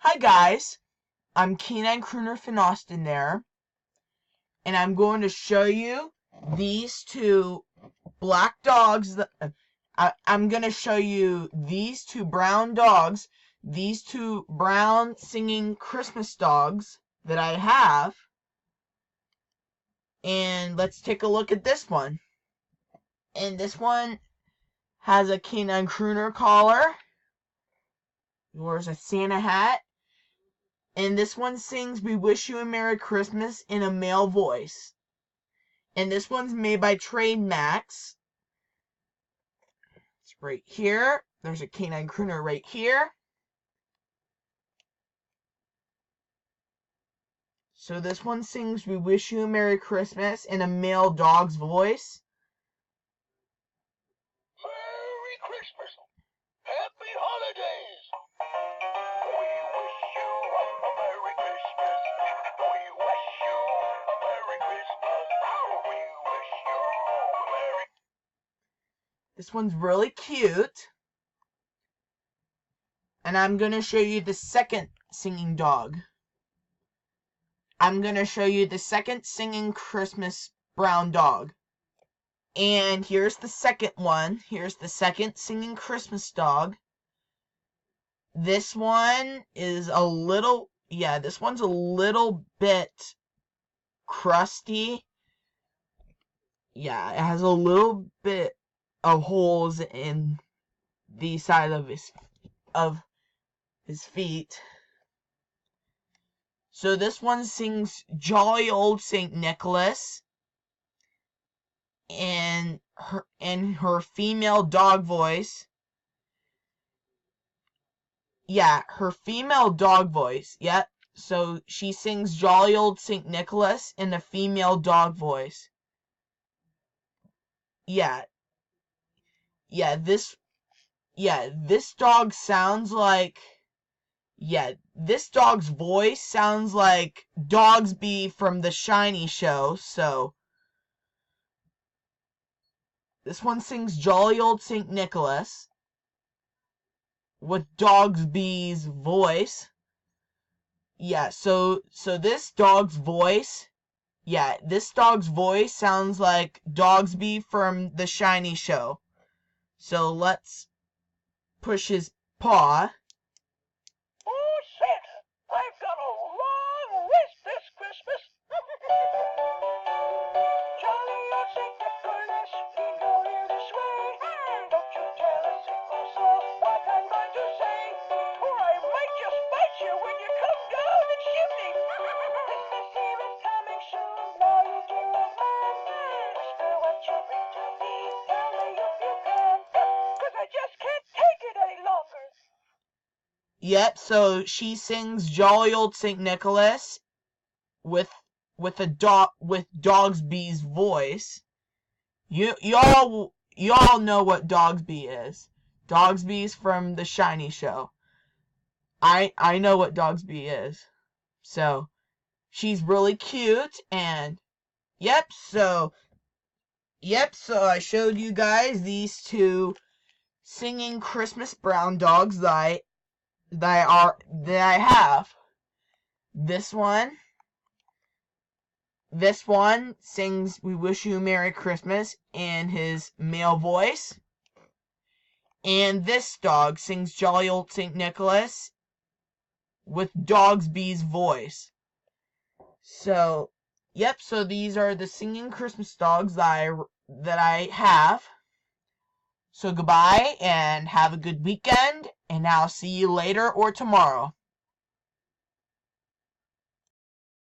Hi guys, I'm Canine Crooner Finn Austin there, and I'm going to show you these two black dogs. I'm going to show you these two brown dogs, these two brown singing Christmas dogs that I have, and let's take a look at this one. And this one has a Canine Crooner collar, wears a Santa hat, and this one sings "We Wish You a Merry Christmas" in a male voice. And this one's made by Trade Max. It's right here. There's a Canine Crooner right here. So this one sings "We Wish You a Merry Christmas" in a male dog's voice. Merry Christmas! Happy holidays! We wish you a Merry Christmas. We wish you a Merry Christmas. We wish you a Merry... This one's really cute. And I'm going to show you the second singing dog. I'm going to show you the second singing Christmas brown dog. And here's the second one. Here's the second singing Christmas dog. This one is this one's a little bit crusty. Yeah, it has a little bit of holes in the side of his feet. So this one sings "Jolly Old St. Nicholas" in her female dog voice. Yeah, her female dog voice. Yep. So she sings "Jolly Old St. Nicholas" in a female dog voice. Yeah. This dog sounds like... this dog's voice sounds like Dogsby from The Shiny Show, so... This one sings "Jolly Old St. Nicholas" with Dogsby's voice. Yeah, so this dog's voice... this dog's voice sounds like Dogsby from The Shiny Show. So let's push his paw. Oh, Santa, I've got a long list this Christmas. Jolly old St. Nicholas, jingle in the sleigh. Don't you tell a single soul what I'm going to say, or I might just bite you when you come down the chimney. Christmas Eve is coming soon, now you dearest man. Whisper what you bring to me, tell me if you can, 'cause I just can't take it any longer. Yep, so she sings "Jolly Old St. Nicholas" with Dogsby's voice. Y'all know what Dogsby is. Dogsby's from The Shiny Show. I know what Dogsby is. So she's really cute, and so I showed you guys these two singing Christmas brown dogs that I have. This one sings "We Wish You a Merry Christmas" in his male voice. And this dog sings "Jolly Old St. Nicholas" with Dogsby's voice. So, so these are the singing Christmas dogs that I have. So goodbye and have a good weekend, and I'll see you later or tomorrow.